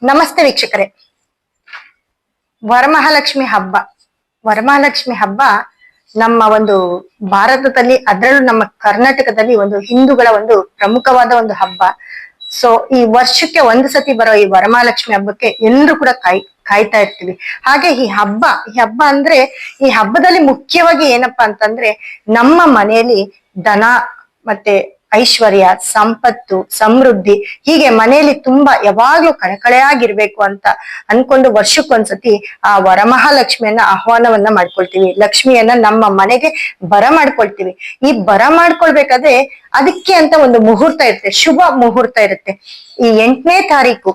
ನಮಸ್ತೆ ವೀಕ್ಷಕರೇ. ವರಮಹಾಲಕ್ಷ್ಮಿ ಹಬ್ಬ ವರಮಹಾಲಕ್ಷ್ಮಿ ಹಬ್ಬ ನಮ್ಮ ಒಂದು ಭಾರತದಲ್ಲಿ, ಅದರಲ್ಲೂ ನಮ್ಮ ಕರ್ನಾಟಕದಲ್ಲಿ ಒಂದು ಹಿಂದೂಗಳ ಒಂದು ಪ್ರಮುಖವಾದ ಒಂದು ಹಬ್ಬ. ಸೊ ಈ ವರ್ಷಕ್ಕೆ ಒಂದು ಸತಿ ಬರೋ ಈ ವರಮಹಾಲಕ್ಷ್ಮಿ ಹಬ್ಬಕ್ಕೆ ಎಲ್ಲರೂ ಕೂಡ ಕಾಯ್ತಾ ಇರ್ತೀವಿ. ಹಾಗೆ ಈ ಹಬ್ಬ ಅಂದ್ರೆ ಈ ಹಬ್ಬದಲ್ಲಿ ಮುಖ್ಯವಾಗಿ ಏನಪ್ಪಾ ಅಂತಂದ್ರೆ, ನಮ್ಮ ಮನೆಯಲ್ಲಿ ಧನ ಮತ್ತೆ ಐಶ್ವರ್ಯ, ಸಂಪತ್ತು, ಸಮೃದ್ಧಿ, ಹೀಗೆ ಮನೆಯಲ್ಲಿ ತುಂಬಾ ಯಾವಾಗ್ಲೂ ಕಳಕಳೆಯಾಗಿರ್ಬೇಕು ಅಂತ ಅನ್ಕೊಂಡು ವರ್ಷಕ್ಕೊಂದ್ಸತಿ ಆ ವರಮಹಾಲಕ್ಷ್ಮಿಯನ್ನ ಆಹ್ವಾನವನ್ನ ಮಾಡ್ಕೊಳ್ತೀವಿ. ಲಕ್ಷ್ಮಿಯನ್ನ ನಮ್ಮ ಮನೆಗೆ ಬರ ಮಾಡ್ಕೊಳ್ತೀವಿ. ಈ ಬರ ಮಾಡ್ಕೊಳ್ಬೇಕಾದ್ರೆ ಅದಕ್ಕೆ ಅಂತ ಒಂದು ಮುಹೂರ್ತ ಇರುತ್ತೆ, ಶುಭ ಮುಹೂರ್ತ ಇರುತ್ತೆ. ಈ 8ನೇ ತಾರೀಕು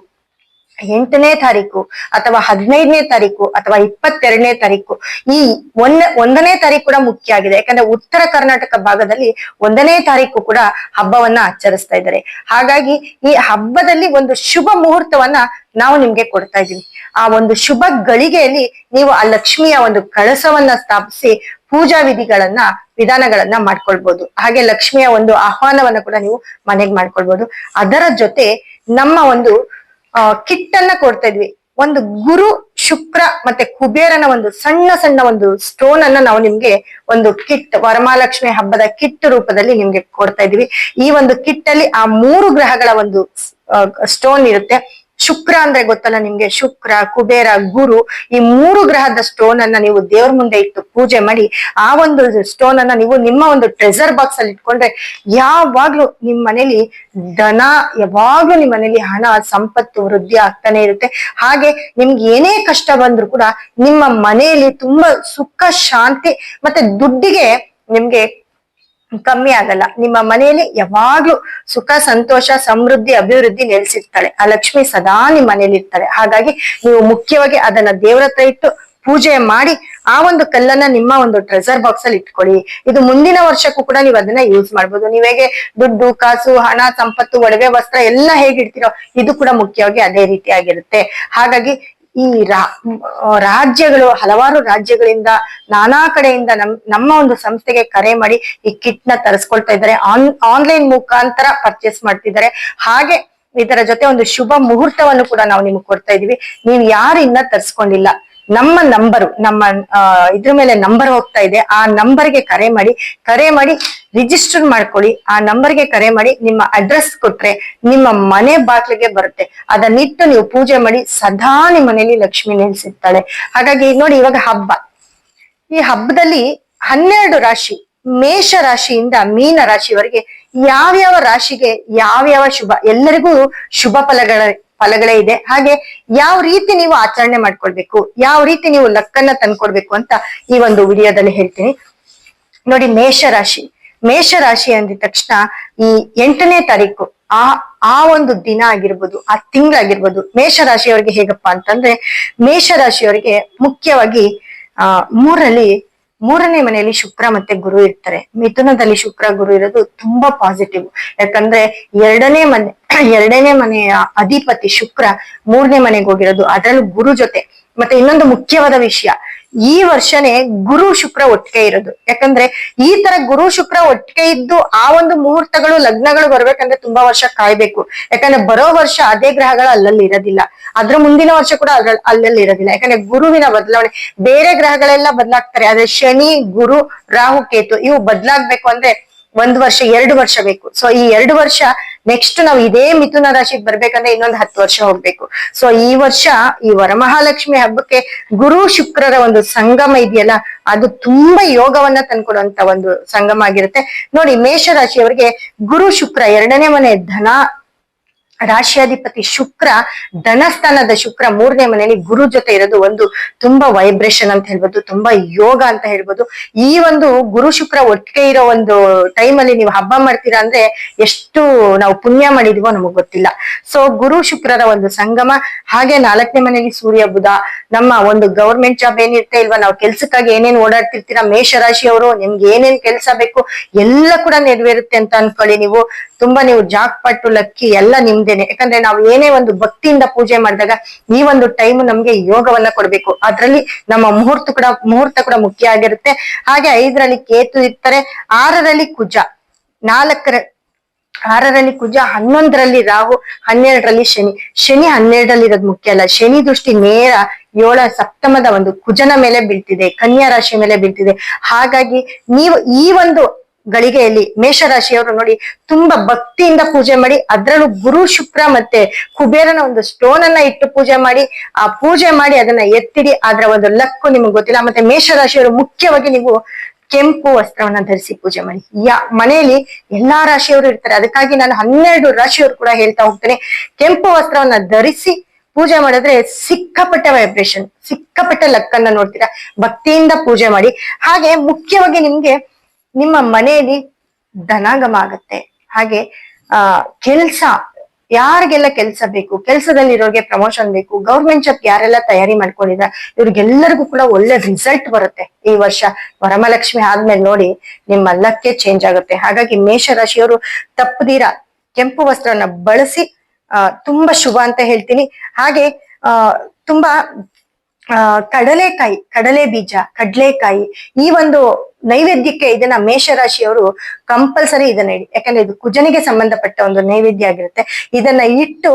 ಅಥವಾ 15ನೇ ತಾರೀಕು ಅಥವಾ 22ನೇ ತಾರೀಕು, ಈ ಒಂದನೇ ತಾರೀಕು ಕೂಡ ಮುಖ್ಯ ಆಗಿದೆ. ಯಾಕಂದ್ರೆ ಉತ್ತರ ಕರ್ನಾಟಕ ಭಾಗದಲ್ಲಿ 1ನೇ ತಾರೀಕು ಕೂಡ ಹಬ್ಬವನ್ನ ಆಚರಿಸ್ತಾ ಇದ್ದಾರೆ. ಹಾಗಾಗಿ ಈ ಹಬ್ಬದಲ್ಲಿ ಒಂದು ಶುಭ ಮುಹೂರ್ತವನ್ನ ನಾವು ನಿಮ್ಗೆ ಕೊಡ್ತಾ ಇದೀವಿ. ಆ ಒಂದು ಶುಭ ಗಳಿಗೆಯಲ್ಲಿ ನೀವು ಆ ಲಕ್ಷ್ಮಿಯ ಒಂದು ಕಳಸವನ್ನ ಸ್ಥಾಪಿಸಿ ಪೂಜಾ ವಿಧಾನಗಳನ್ನ ಮಾಡ್ಕೊಳ್ಬಹುದು. ಹಾಗೆ ಲಕ್ಷ್ಮಿಯ ಒಂದು ಆಹ್ವಾನವನ್ನ ಕೂಡ ನೀವು ಮನೆಗೆ ಮಾಡ್ಕೊಳ್ಬಹುದು. ಅದರ ಜೊತೆ ನಮ್ಮ ಒಂದು ಕಿಟ್ ಅನ್ನ ಕೊಡ್ತಾ ಇದ್ವಿ. ಒಂದು ಗುರು, ಶುಕ್ರ ಮತ್ತೆ ಕುಬೇರನ ಒಂದು ಸಣ್ಣ ಒಂದು ಸ್ಟೋನ್ ಅನ್ನ ನಾವು ನಿಮ್ಗೆ ಒಂದು ಕಿಟ್, ವರಮಹಾಲಕ್ಷ್ಮಿ ಹಬ್ಬದ ಕಿಟ್ ರೂಪದಲ್ಲಿ ನಿಮ್ಗೆ ಕೊಡ್ತಾ ಇದೀವಿ. ಈ ಒಂದು ಕಿಟ್ ಅಲ್ಲಿ ಆ 3 ಗ್ರಹಗಳ ಒಂದು ಸ್ಟೋನ್ ಇರುತ್ತೆ. ಶುಕ್ರ ಅಂದ್ರೆ ಗೊತ್ತಲ್ಲ ನಿಮ್ಗೆ, ಶುಕ್ರ, ಕುಬೇರ, ಗುರು, ಈ 3 ಗ್ರಹದ ಸ್ಟೋನ್ ಅನ್ನ ನೀವು ದೇವ್ರ ಮುಂದೆ ಇಟ್ಟು ಪೂಜೆ ಮಾಡಿ ಆ ಒಂದು ಸ್ಟೋನ್ ಅನ್ನ ನೀವು ನಿಮ್ಮ ಒಂದು ಟ್ರೆಸರ್ ಬಾಕ್ಸ್ ಅಲ್ಲಿ ಇಟ್ಕೊಂಡ್ರೆ ಯಾವಾಗ್ಲೂ ನಿಮ್ ಮನೇಲಿ ಧನ, ಯಾವಾಗ್ಲೂ ನಿಮ್ ಮನೇಲಿ ಹಣ, ಸಂಪತ್ತು ವೃದ್ಧಿ ಆಗ್ತಾನೆ ಇರುತ್ತೆ. ಹಾಗೆ ನಿಮ್ಗೆ ಏನೇ ಕಷ್ಟ ಬಂದ್ರು ಕೂಡ ನಿಮ್ಮ ಮನೆಯಲ್ಲಿ ತುಂಬಾ ಸುಖ, ಶಾಂತಿ ಮತ್ತೆ ದುಡ್ಡಿಗೆ ನಿಮ್ಗೆ ಕಮ್ಮಿ ಆಗಲ್ಲ. ನಿಮ್ಮ ಮನೆಯಲ್ಲಿ ಯಾವಾಗ್ಲೂ ಸುಖ, ಸಂತೋಷ, ಸಮೃದ್ಧಿ, ಅಭಿವೃದ್ಧಿ ನೆಲೆಸಿರ್ತಾಳೆ. ಆ ಲಕ್ಷ್ಮಿ ಸದಾ ನಿಮ್ ಮನೇಲಿ ಇರ್ತಾಳೆ. ಹಾಗಾಗಿ ನೀವು ಮುಖ್ಯವಾಗಿ ಅದನ್ನ ದೇವ್ರ ಹತ್ರ ಇಟ್ಟು ಪೂಜೆ ಮಾಡಿ ಆ ಒಂದು ಕಲ್ಲನ್ನ ನಿಮ್ಮ ಒಂದು ಟ್ರೆಸರ್ ಬಾಕ್ಸ್ ಅಲ್ಲಿ ಇಟ್ಕೊಳ್ಳಿ. ಇದು ಮುಂದಿನ ವರ್ಷಕ್ಕೂ ಕೂಡ ನೀವು ಅದನ್ನ ಯೂಸ್ ಮಾಡ್ಬೋದು. ನೀವೇಗೆ ದುಡ್ಡು, ಕಾಸು, ಹಣ, ಸಂಪತ್ತು, ಒಡವೆ, ವಸ್ತ್ರ ಎಲ್ಲ ಹೇಗಿಡ್ತೀರೋ ಇದು ಕೂಡ ಮುಖ್ಯವಾಗಿ ಅದೇ ರೀತಿಯಾಗಿರುತ್ತೆ. ಹಾಗಾಗಿ ಈ ರಾಜ್ಯಗಳು, ಹಲವಾರು ರಾಜ್ಯಗಳಿಂದ, ನಾನಾ ಕಡೆಯಿಂದ ನಮ್ಮ ಒಂದು ಸಂಸ್ಥೆಗೆ ಕರೆ ಮಾಡಿ ಈ ಕಿಟ್ ನ ತರಿಸ್ಕೊಳ್ತಾ ಇದ್ದಾರೆ. ಆನ್ಲೈನ್ ಮುಖಾಂತರ ಪರ್ಚೇಸ್ ಮಾಡ್ತಿದ್ದಾರೆ. ಹಾಗೆ ಇದರ ಜೊತೆ ಒಂದು ಶುಭ ಮುಹೂರ್ತವನ್ನು ಕೂಡ ನಾವು ನಿಮ್ಗೆ ಕೊಡ್ತಾ ಇದೀವಿ. ನೀವು ಯಾರು ಇನ್ನ ತರಿಸ್ಕೊಂಡಿಲ್ಲ, ನಮ್ಮ ಇದ್ರ ಮೇಲೆ ನಂಬರ್ ಹೋಗ್ತಾ ಇದೆ, ಆ ನಂಬರ್ಗೆ ಕರೆ ಮಾಡಿ ರಿಜಿಸ್ಟರ್ ಮಾಡ್ಕೊಳ್ಳಿ. ಆ ನಂಬರ್ಗೆ ಕರೆ ಮಾಡಿ ನಿಮ್ಮ ಅಡ್ರೆಸ್ ಕೊಟ್ರೆ ನಿಮ್ಮ ಮನೆ ಬಾಗ್ಲಿಗೆ ಬರುತ್ತೆ. ಅದನ್ನಿಟ್ಟು ನೀವು ಪೂಜೆ ಮಾಡಿ ಸದಾ ನಿಮ್ಮ ಮನೆಯಲ್ಲಿ ಲಕ್ಷ್ಮಿ ನೆಲೆಸಿರ್ತಾಳೆ. ಹಾಗಾಗಿ ನೋಡಿ, ಇವಾಗ ಈ ಹಬ್ಬದಲ್ಲಿ 12 ರಾಶಿ, ಮೇಷ ರಾಶಿಯಿಂದ ಮೀನ ರಾಶಿವರೆಗೆ ಯಾವ್ಯಾವ ರಾಶಿಗೆ ಯಾವ್ಯಾವ ಶುಭ, ಎಲ್ಲರಿಗೂ ಶುಭ ಫಲಗಳೇ ಇದೆ. ಹಾಗೆ ಯಾವ ರೀತಿ ನೀವು ಆಚರಣೆ ಮಾಡ್ಕೊಳ್ಬೇಕು, ಯಾವ ರೀತಿ ನೀವು ಲಕ್ಕನ್ನ ತಂದ್ಕೊಡ್ಬೇಕು ಅಂತ ಈ ಒಂದು ವಿಡಿಯೋದಲ್ಲಿ ಹೇಳ್ತೀನಿ. ನೋಡಿ, ಮೇಷ ರಾಶಿ ಅಂದಿದ ತಕ್ಷಣ ಈ 8ನೇ ತಾರೀಕು ಆ ಒಂದು ದಿನ ಆಗಿರ್ಬೋದು, ಆ ತಿಂಗಳಾಗಿರ್ಬೋದು, ಮೇಷರಾಶಿಯವರಿಗೆ ಹೇಗಪ್ಪಾ ಅಂತಂದ್ರೆ, ಮೇಷರಾಶಿಯವರಿಗೆ ಮುಖ್ಯವಾಗಿ ಮೂರನೇ ಮನೆಯಲ್ಲಿ ಶುಕ್ರ ಮತ್ತೆ ಗುರು ಇರ್ತಾರೆ. ಮಿಥುನದಲ್ಲಿ ಶುಕ್ರ, ಗುರು ಇರೋದು ತುಂಬಾ ಪಾಸಿಟಿವ್. ಯಾಕಂದ್ರೆ ಎರಡನೇ ಮನೆಯ ಅಧಿಪತಿ ಶುಕ್ರ 3ನೇ ಮನೆಗೆ ಹೋಗಿರೋದು, ಅದರಲ್ಲೂ ಗುರು ಜೊತೆ. ಮತ್ತೆ ಇನ್ನೊಂದು ಮುಖ್ಯವಾದ ವಿಷಯ, ಈ ವರ್ಷನೇ ಗುರು ಶುಕ್ರ ಒಟ್ಟಿಗೆ ಇರೋದು. ಯಾಕಂದ್ರೆ ಈ ತರ ಗುರು ಶುಕ್ರ ಒಟ್ಟಿಗೆ ಇದ್ದು ಆ ಒಂದು ಮುಹೂರ್ತಗಳು, ಲಗ್ನಗಳು ಬರ್ಬೇಕಂದ್ರೆ ತುಂಬಾ ವರ್ಷ ಕಾಯ್ಬೇಕು. ಯಾಕಂದ್ರೆ ಬರೋ ವರ್ಷ ಅದೇ ಗ್ರಹಗಳು ಅಲ್ಲಲ್ಲಿ ಇರೋದಿಲ್ಲ, ಅದ್ರ ಮುಂದಿನ ವರ್ಷ ಕೂಡ ಅಲ್ಲಲ್ಲಿ ಇರೋದಿಲ್ಲ. ಯಾಕಂದ್ರೆ ಗುರುವಿನ ಬದಲಾವಣೆ, ಬೇರೆ ಗ್ರಹಗಳೆಲ್ಲ ಬದಲಾಗ್ತಾರೆ, ಆದ್ರೆ ಶನಿ, ಗುರು, ರಾಹು, ಕೇತು ಇವು ಬದಲಾಗ್ಬೇಕು ಅಂದ್ರೆ 1 ವರ್ಷ 2 ವರ್ಷ ಬೇಕು. ಸೊ ಈ 2 ವರ್ಷ ನೆಕ್ಸ್ಟ್ ನಾವು ಇದೇ ಮಿಥುನ ರಾಶಿಗೆ ಬರ್ಬೇಕಂದ್ರೆ ಇನ್ನೊಂದು 10 ವರ್ಷ ಹೋಗ್ಬೇಕು. ಸೊ ಈ ವರ್ಷ ಈ ವರಮಹಾಲಕ್ಷ್ಮಿ ಹಬ್ಬಕ್ಕೆ ಗುರು ಶುಕ್ರರ ಒಂದು ಸಂಗಮ ಇದೆಯಲ್ಲ, ಅದು ತುಂಬಾ ಯೋಗವನ್ನ ತಂದ್ಕೊಡುವಂತ ಒಂದು ಸಂಗಮ ಆಗಿರುತ್ತೆ. ನೋಡಿ, ಮೇಷರಾಶಿಯವರಿಗೆ ಗುರು ಶುಕ್ರ 2ನೇ ಮನೆ ಧನ ರಾಶಿಯಾಧಿಪತಿ ಶುಕ್ರ, ಧನಸ್ಥಾನದ ಶುಕ್ರ 3ನೇ ಮನೆಯಲ್ಲಿ ಗುರು ಜೊತೆ ಇರೋದು ಒಂದು ತುಂಬಾ ವೈಬ್ರೇಷನ್ ಅಂತ ಹೇಳ್ಬೋದು, ತುಂಬಾ ಯೋಗ ಅಂತ ಹೇಳ್ಬೋದು. ಈ ಒಂದು ಗುರು ಶುಕ್ರ ಒಟ್ಟಿಗೆ ಇರೋ ಒಂದು ಟೈಮ್ ಅಲ್ಲಿ ನೀವು ಹಬ್ಬ ಮಾಡ್ತೀರಾ ಅಂದ್ರೆ ಎಷ್ಟು ನಾವು ಪುಣ್ಯ ಮಾಡಿದೀವೋ ನಮಗ್ ಗೊತ್ತಿಲ್ಲ. ಸೊ ಗುರು ಶುಕ್ರರ ಒಂದು ಸಂಗಮ. ಹಾಗೆ 4ನೇ ಮನೆಯಲ್ಲಿ ಸೂರ್ಯ, ಬುಧ, ನಮ್ಮ ಒಂದು ಗವರ್ಮೆಂಟ್ ಜಾಬ್ ಏನಿರುತ್ತೆ ಇಲ್ವಾ, ನಾವು ಕೆಲ್ಸಕ್ಕಾಗಿ ಏನೇನ್ ಓಡಾಡ್ತಿರ್ತೀರಾ ಮೇಷರಾಶಿಯವರು, ನಿಮ್ಗೆ ಏನೇನ್ ಕೆಲ್ಸ ಬೇಕು ಎಲ್ಲ ಕೂಡ ನೆರವೇರುತ್ತೆ ಅಂತ ಅನ್ಕೊಳ್ಳಿ. ನೀವು ಜಾಕ್ ಪಟ್ಟು, ಲಕ್ಕಿ ಎಲ್ಲ ನಿಮ್ದೇನೆ. ಯಾಕಂದ್ರೆ ನಾವು ಏನೇ ಒಂದು ಭಕ್ತಿಯಿಂದ ಪೂಜೆ ಮಾಡಿದಾಗ ಈ ಒಂದು ಟೈಮ್ ನಮ್ಗೆ ಯೋಗವನ್ನ ಕೊಡ್ಬೇಕು. ಅದ್ರಲ್ಲಿ ನಮ್ಮ ಮುಹೂರ್ತ ಕೂಡ ಮುಖ್ಯ ಆಗಿರುತ್ತೆ. ಹಾಗೆ 5ರಲ್ಲಿ ಕೇತು ಇರ್ತಾರೆ, 6ರಲ್ಲಿ ಕುಜ, 6ರಲ್ಲಿ ಕುಜ, 11ರಲ್ಲಿ ರಾಹು, 12ರಲ್ಲಿ ಶನಿ. ಶನಿ 12ರಲ್ಲಿ ಇರೋದು ಮುಖ್ಯ ಅಲ್ಲ, ಶನಿ ದೃಷ್ಟಿ ನೇರ 7 ಸಪ್ತಮದ ಒಂದು ಕುಜನ ಮೇಲೆ ಬೀಳ್ತಿದೆ, ಕನ್ಯಾ ರಾಶಿ ಮೇಲೆ ಬೀಳ್ತಿದೆ. ಹಾಗಾಗಿ ನೀವು ಈ ಒಂದು ಗಳಿಗೆಯಲ್ಲಿ ಮೇಷರಾಶಿಯವರು ನೋಡಿ ತುಂಬಾ ಭಕ್ತಿಯಿಂದ ಪೂಜೆ ಮಾಡಿ, ಅದ್ರಲ್ಲೂ ಗುರು, ಶುಕ್ರ ಮತ್ತೆ ಕುಬೇರನ ಒಂದು ಸ್ಟೋನ್ ಅನ್ನ ಇಟ್ಟು ಪೂಜೆ ಮಾಡಿ, ಆ ಪೂಜೆ ಮಾಡಿ ಅದನ್ನ ಎತ್ತಿಡಿ. ಅದ್ರ ಒಂದು ಲಕ್ಕು ನಿಮ್ಗೆ ಗೊತ್ತಿಲ್ಲ. ಮತ್ತೆ ಮೇಷರಾಶಿಯವರು ಮುಖ್ಯವಾಗಿ ನೀವು ಕೆಂಪು ವಸ್ತ್ರವನ್ನ ಧರಿಸಿ ಪೂಜೆ ಮಾಡಿ. ಮನೆಯಲ್ಲಿ ಎಲ್ಲಾ ರಾಶಿಯವರು ಇರ್ತಾರೆ, ಅದಕ್ಕಾಗಿ ನಾನು 12 ರಾಶಿಯವರು ಕೂಡ ಹೇಳ್ತಾ ಹೋಗ್ತೇನೆ, ಕೆಂಪು ವಸ್ತ್ರವನ್ನ ಧರಿಸಿ ಪೂಜೆ ಮಾಡಿದ್ರೆ ಸಿಕ್ಕಾಪಟ್ಟೆ ವೈಬ್ರೇಷನ್, ಸಿಕ್ಕಾಪಟ್ಟೆ ಲಕ್ಕನ್ನ ನೋಡ್ತೀರಾ. ಭಕ್ತಿಯಿಂದ ಪೂಜೆ ಮಾಡಿ. ಹಾಗೆ ಮುಖ್ಯವಾಗಿ ನಿಮ್ಗೆ ನಿಮ್ಮ ಮನೆಯಲ್ಲಿ ಧನಾಗಮ ಆಗತ್ತೆ. ಹಾಗೆ ಕೆಲ್ಸ, ಯಾರಿಗೆಲ್ಲ ಕೆಲ್ಸ ಬೇಕು, ಕೆಲ್ಸದಲ್ಲಿ ಇರೋರಿಗೆ ಪ್ರಮೋಷನ್ ಬೇಕು, ಗೌರ್ಮೆಂಟ್ ಜಾಬ್ ಯಾರೆಲ್ಲ ತಯಾರಿ ಮಾಡ್ಕೊಂಡಿದ್ರ ಇವ್ರಿಗೆಲ್ಲರಿಗೂ ಕೂಡ ಒಳ್ಳೆ ರಿಸಲ್ಟ್ ಬರುತ್ತೆ ಈ ವರ್ಷ. ವರಮಹಾಲಕ್ಷ್ಮಿ ಆದ್ಮೇಲೆ ನೋಡಿ ನಿಮ್ಮ ಲಕ್ಕೆ ಚೇಂಜ್ ಆಗುತ್ತೆ. ಹಾಗಾಗಿ ಮೇಷರಾಶಿಯವರು ತಪ್ಪದೀರ ಕೆಂಪು ವಸ್ತ್ರವನ್ನ ಬಳಸಿ ತುಂಬಾ ಶುಭ ಅಂತ ಹೇಳ್ತೀನಿ. ಹಾಗೆ ತುಂಬಾ ಕಡಲೆ ಬೀಜ, ಕಡಲೆಕಾಯಿ, ಈ ಒಂದು ನೈವೇದ್ಯಕ್ಕೆ ಇದನ್ನ ಮೇಷರಾಶಿಯವರು ಕಂಪಲ್ಸರಿ ಇದನ್ನ ಇಡಿ. ಯಾಕಂದ್ರೆ ಇದು ಕುಜನಿಗೆ ಸಂಬಂಧಪಟ್ಟ ಒಂದು ನೈವೇದ್ಯ ಆಗಿರುತ್ತೆ. ಇದನ್ನ ಇಟ್ಟು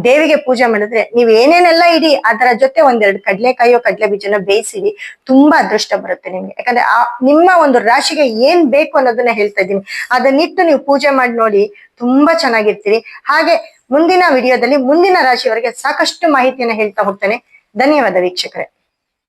ದೇವಿಗೆ ಪೂಜೆ ಮಾಡಿದ್ರೆ ನೀವು ಏನೇನೆಲ್ಲ ಇಡಿ, ಅದರ ಜೊತೆ 1-2 ಕಡಲೆಕಾಯಿಯೋ ಕಡಲೆ ಬೀಜನ ಬೇಯಿಸಿಡಿ, ತುಂಬಾ ಅದೃಷ್ಟ ಬರುತ್ತೆ ನಿಮ್ಗೆ. ಯಾಕಂದ್ರೆ ನಿಮ್ಮ ಒಂದು ರಾಶಿಗೆ ಏನ್ ಬೇಕು ಅನ್ನೋದನ್ನ ಹೇಳ್ತಾ ಇದ್ದೀನಿ. ಅದನ್ನಿಟ್ಟು ನೀವು ಪೂಜೆ ಮಾಡಿ ನೋಡಿ, ತುಂಬಾ ಚೆನ್ನಾಗಿರ್ತೀರಿ. ಹಾಗೆ ಮುಂದಿನ ವಿಡಿಯೋದಲ್ಲಿ ಮುಂದಿನ ರಾಶಿಯವರಿಗೆ ಸಾಕಷ್ಟು ಮಾಹಿತಿಯನ್ನ ಹೇಳ್ತಾ ಹೋಗ್ತೇನೆ. ಧನ್ಯವಾದ ವೀಕ್ಷಕರೇ.